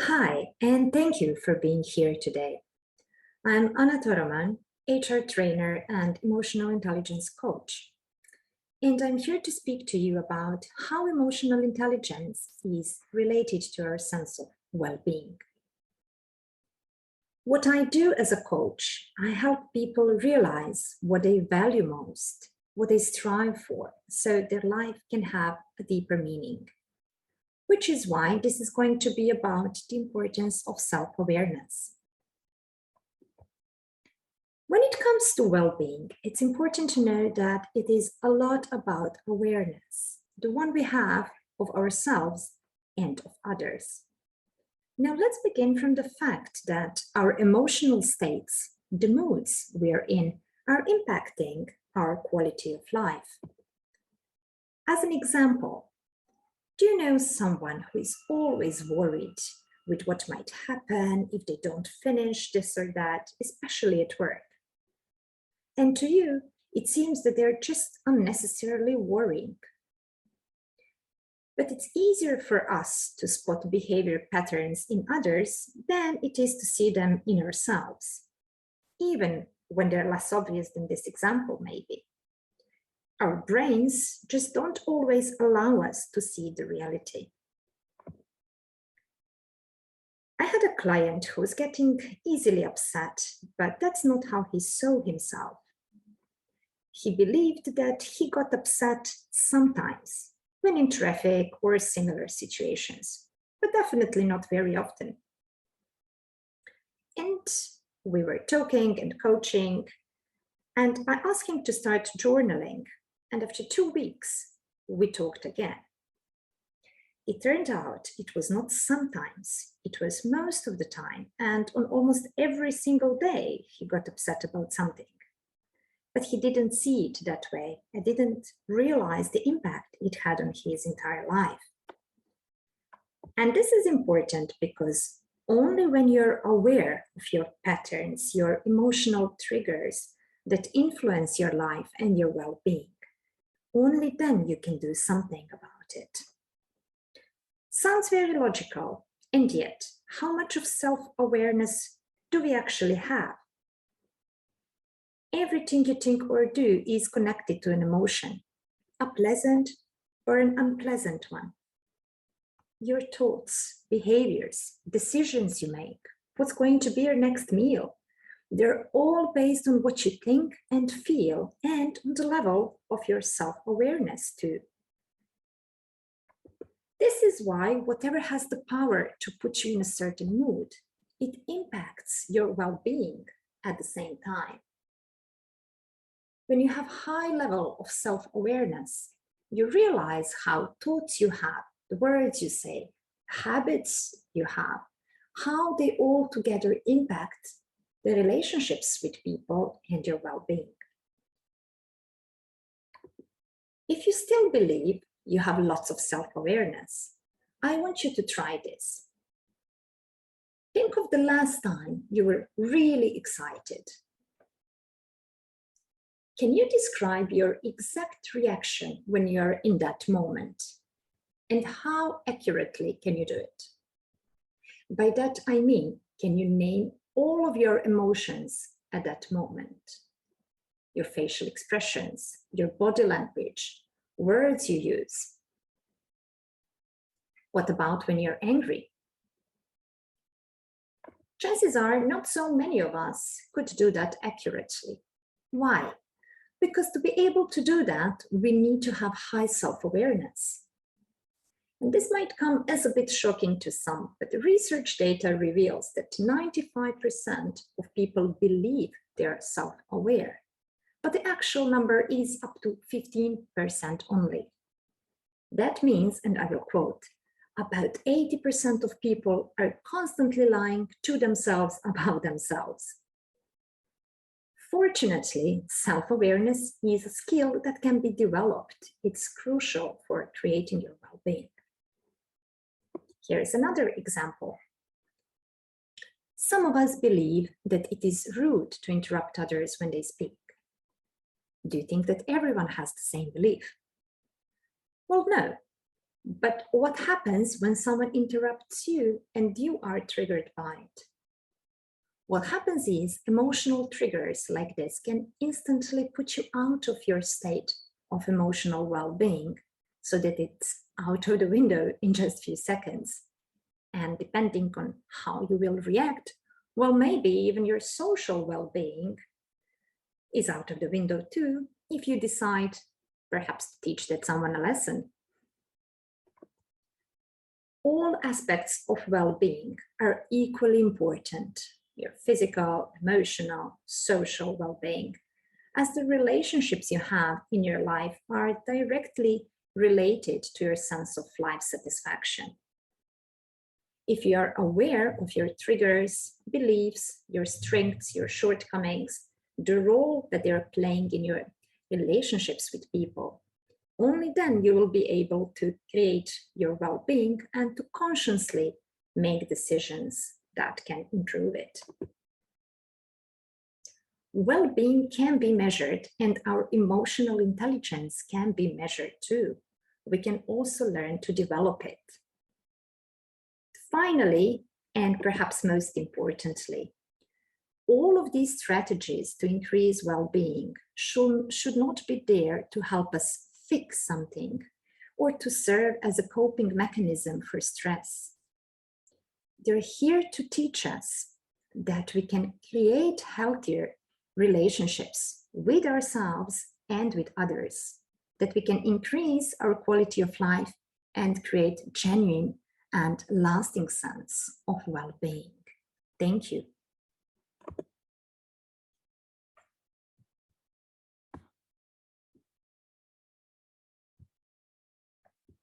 Hi, and thank you for being here today. I'm Anna Toroman, HR trainer and emotional intelligence coach. And I'm here to speak to you about how emotional intelligence is related to our sense of well being. What I do as a coach, I help people realize what they value most, what they strive for, so their life can have a deeper meaning. Which is why this is going to be about the importance of self awareness. When it comes to well-being, it's important to know that it is a lot about awareness, the one we have of ourselves and of others. Now let's begin from the fact that our emotional states, the moods we are in, are impacting our quality of life. As an example, do you know someone who is always worried with what might happen if they don't finish this or that, especially at work? And to you, it seems that they're just unnecessarily worrying. But it's easier for us to spot behavior patterns in others than it is to see them in ourselves, even when they're less obvious than this example may be. Our brains just don't always allow us to see the reality. I had a client who was getting easily upset, but that's not how he saw himself. He believed that he got upset sometimes when in traffic or similar situations, but definitely not very often. And we were talking and coaching, and I asked him to start journaling. And after 2 weeks, we talked again. It turned out it was not sometimes, it was most of the time, and on almost every single day, he got upset about something. But he didn't see it that way. I didn't realize the impact it had on his entire life. And this is important because only when you're aware of your patterns, your emotional triggers that influence your life and your well-being, only then you can do something about it. Sounds very logical, and yet, how much of self-awareness do we actually have? Everything you think or do is connected to an emotion, a pleasant or an unpleasant one. Your thoughts, behaviors, decisions you make, what's going to be your next meal, they're all based on what you think and feel and on the level of your self-awareness too. This is why whatever has the power to put you in a certain mood, it impacts your well-being at the same time. When you have high level of self-awareness, you realize how thoughts you have, the words you say, habits you have, how they all together impact the relationships with people and your well-being. If you still believe you have lots of self-awareness, I want you to try this. Think of the last time you were really excited. Can you describe your exact reaction when you're in that moment? And how accurately can you do it? By that I mean, can you name all of your emotions at that moment? Your facial expressions, your body language, words you use. What about when you're angry? Chances are not so many of us could do that accurately. Why? Because to be able to do that, we need to have high self-awareness. And this might come as a bit shocking to some, but the research data reveals that 95% of people believe they're self-aware, but the actual number is up to 15% only. That means, and I will quote, about 80% of people are constantly lying to themselves about themselves. Fortunately, self-awareness is a skill that can be developed. It's crucial for creating your well-being. Here's another example. Some of us believe that it is rude to interrupt others when they speak. Do you think that everyone has the same belief? Well, no. But what happens when someone interrupts you and you are triggered by it? What happens is emotional triggers like this can instantly put you out of your state of emotional well-being so that it's out of the window in just a few seconds. And depending on how you will react, well, maybe even your social well-being is out of the window too, if you decide perhaps to teach that someone a lesson. All aspects of well-being are equally important, your physical, emotional, social well-being, as the relationships you have in your life are directly related to your sense of life satisfaction. If you are aware of your triggers, beliefs, your strengths, your shortcomings, the role that they are playing in your relationships with people, only then you will be able to create your well-being and to consciously make decisions that can improve it. Well-being can be measured, and our emotional intelligence can be measured too. We can also learn to develop it. Finally, and perhaps most importantly, all of these strategies to increase well-being should not be there to help us fix something or to serve as a coping mechanism for stress. They're here to teach us that we can create healthier relationships with ourselves and with others, that we can increase our quality of life and create genuine and lasting sense of well-being. Thank you.